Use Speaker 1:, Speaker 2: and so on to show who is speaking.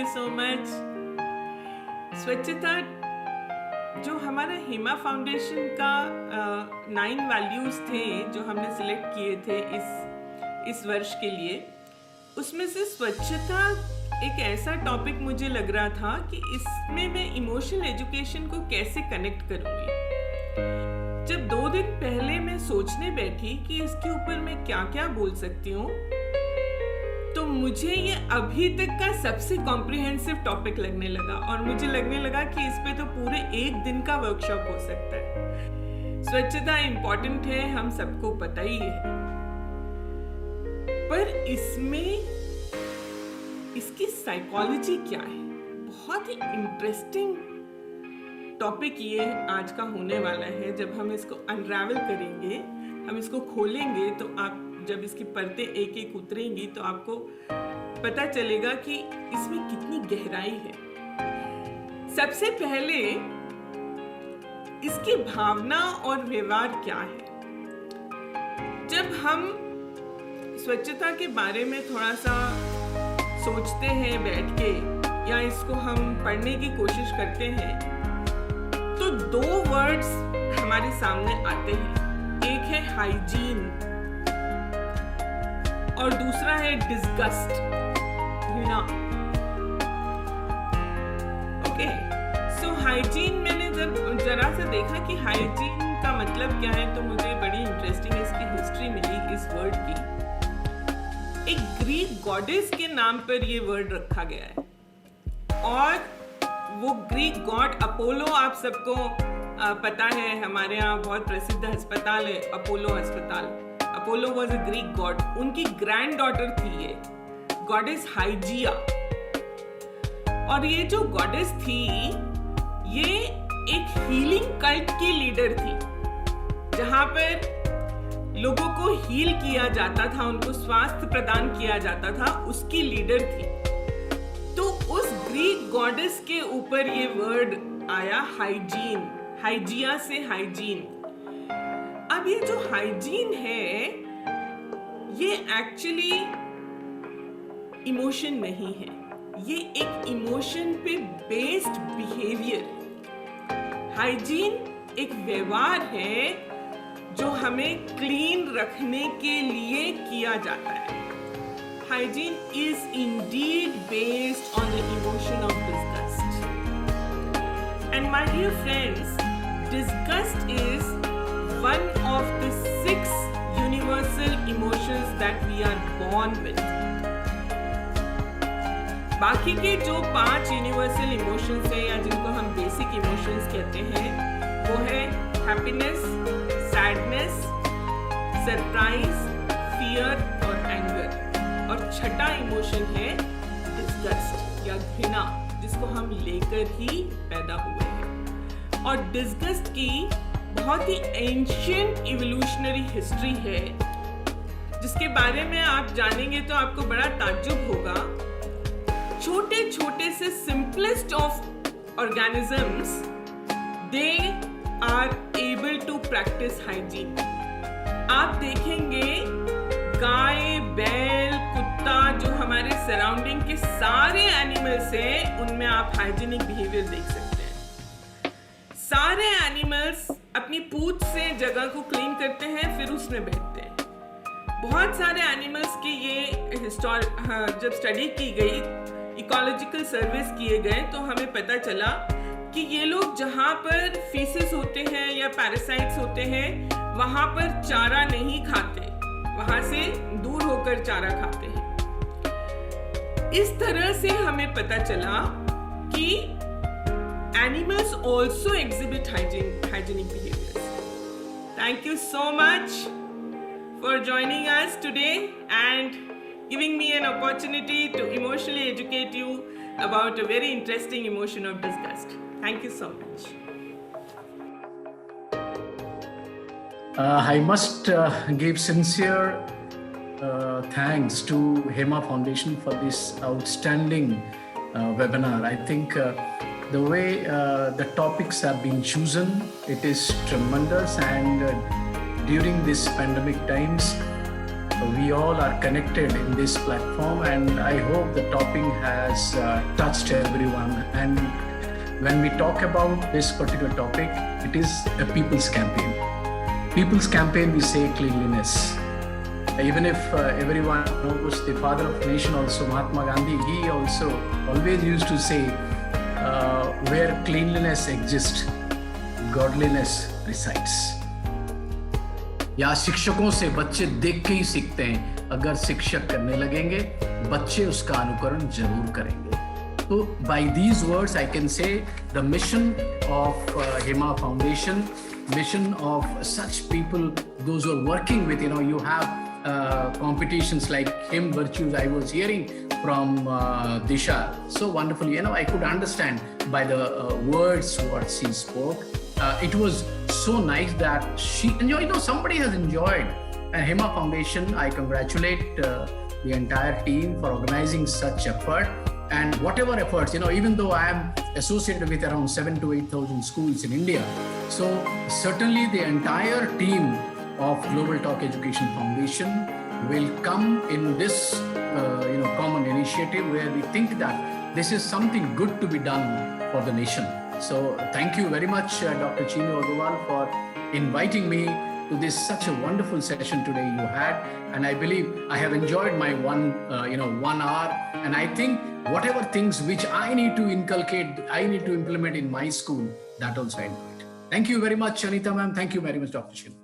Speaker 1: So much. स्वच्छता जो हमारा हेमा फाउंडेशन का 9 वैल्यूज थे जो हमने सिलेक्ट किए थे इस वर्ष के लिए, उसमें से स्वच्छता एक ऐसा टॉपिक मुझे लग रहा था कि इसमें मैं इमोशनल एजुकेशन को कैसे कनेक्ट करूंगी। जब 2 दिन पहले मैं सोचने बैठी कि इसके ऊपर मैं क्या क्या बोल सकती हूँ, तो मुझे ये अभी तक का सबसे कॉम्प्रिहेंसिव टॉपिक लगने लगा और मुझे लगने लगा कि इस पे तो पूरे 1 दिन का वर्कशॉप हो सकता है। स्वच्छता इम्पोर्टेंट है, हम सबको पता ही है, पर इसमें इसकी साइकोलॉजी क्या है? बहुत ही इंटरेस्टिंग टॉपिक ये आज का होने वाला है। जब हम इसको अनरावल करेंगे, हम इसको खोलेंगे, तो आप जब इसकी परतें एक एक उतरेंगी तो आपको पता चलेगा कि इसमें कितनी गहराई है। सबसे पहले इसकी भावना और व्यवहार क्या है। जब हम स्वच्छता के बारे में थोड़ा सा सोचते हैं बैठ के, या इसको हम पढ़ने की कोशिश करते हैं, तो 2 वर्ड्स हमारे सामने आते हैं। एक है हाइजीन और दूसरा है डिस्गस्ट, घृणा। ओके, सो हाइजीन मैंने जब जरा से देखा कि हाइजीन का मतलब क्या है, तो मुझे बड़ी इंटरेस्टिंग इसकी हिस्ट्री मिली इस वर्ड की। एक ग्रीक गॉडेस के नाम पर ये वर्ड रखा गया है और वो ग्रीक गॉड अपोलो, आप सबको पता है, हमारे यहाँ बहुत प्रसिद्ध अस्पताल है अपोलो अस्पताल। Apollo was a Greek God. उनकी ग्रैंड डॉटर थी ये गॉडेस हाइजिया, और ये जो गॉडेस थी ये एक हीलिंग कल्ट की लीडर थी, जहां पर लोगों को हील किया जाता था, उनको स्वास्थ्य प्रदान किया जाता था, उसकी लीडर थी। तो उस ग्रीक गॉडेस के ऊपर ये वर्ड आया हाइजीन, हाइजिया से हाइजीन। अब ये जो हाइजीन है ये एक्चुअली इमोशन नहीं है, ये एक इमोशन पे बेस्ड बिहेवियर है। हाइजीन एक व्यवहार है जो हमें क्लीन रखने के लिए किया जाता है। Hygiene is indeed based on the emotion of disgust. And my dear friends, disgust is one of the 6 universal emotions that we are born with. बाकी के जो 5 यूनिवर्सल इमोशंस हैं, या जिनको हम बेसिक इमोशंस कहते हैं, वो है हैप्पीनेस, सैडनेस, सरप्राइज, फियर और एंगर। और छठा इमोशन है डिस्गस्ट या घृणा, जिसको हम लेकर ही पैदा हुए हैं। और डिस्गस्ट की बहुत ही एंशिएंट इवोल्यूशनरी हिस्ट्री है, जिसके बारे में आप जानेंगे तो आपको बड़ा ताज्जुब होगा। छोटे छोटे से simplest of organisms, they are able to practise hygiene. आप देखेंगे गाय, बैल, कुत्ता, जो हमारे सराउंडिंग के सारे एनिमल्स हैं, उनमें आप हाइजीनिक बिहेवियर देख सकते हैं। सारे एनिमल्स अपनी पूंछ से जगह को क्लीन करते हैं, फिर उसमें बैठते हैं। बहुत सारे एनिमल्स की ये जब स्टडी की गई, इकोलॉजिकल सर्वेस किए गए, तो हमें पता चला कि ये लोग जहाँ पर फीसेस होते हैं या पैरासाइट्स होते हैं, वहाँ पर चारा नहीं खाते, वहाँ से दूर होकर चारा खाते हैं। इस तरह से हमें पता चला कि animals also exhibit hygienic behaviours. Thank you so much for joining us today and giving me an opportunity to emotionally educate you about a very interesting emotion of disgust. Thank you so much.
Speaker 2: I must give sincere thanks to Hema Foundation for this outstanding webinar. I think the way the topics have been chosen, it is tremendous, and during this pandemic times, we all are connected in this platform, and I hope the topic has touched everyone. And when we talk about this particular topic, it is a people's campaign. People's campaign, we say cleanliness. Even if everyone knows the father of nation also, Mahatma Gandhi, he also always used to say, where cleanliness exists, godliness resides. या शिक्षकों से बच्चे देख के ही सीखते हैं, अगर शिक्षक करने लगेंगे बच्चे उसका अनुकरण जरूर करेंगे. So by these words I can say the mission of HEMA Foundation, mission of such people, those who are working with, you have competitions like Him Virtues. I was hearing from Disha so wonderfully, I could understand by the words what she spoke. It was so nice that she enjoyed, somebody has enjoyed. And HEMA Foundation, I congratulate the entire team for organizing such effort. And whatever efforts, even though I am associated with around 7,000 to 8,000 schools in India, so certainly the entire team of Global Talk Education Foundation will come in this common initiative where we think that this is something good to be done for the nation. So thank you very much, Dr. Chinu Agarwal, for inviting me to this such a wonderful session today you had. And I believe I have enjoyed my 1 hour. And I think whatever things which I need to inculcate, I need to implement in my school, that also I do it. Thank you very much, Anita ma'am. Thank you very much, Dr. Chinu.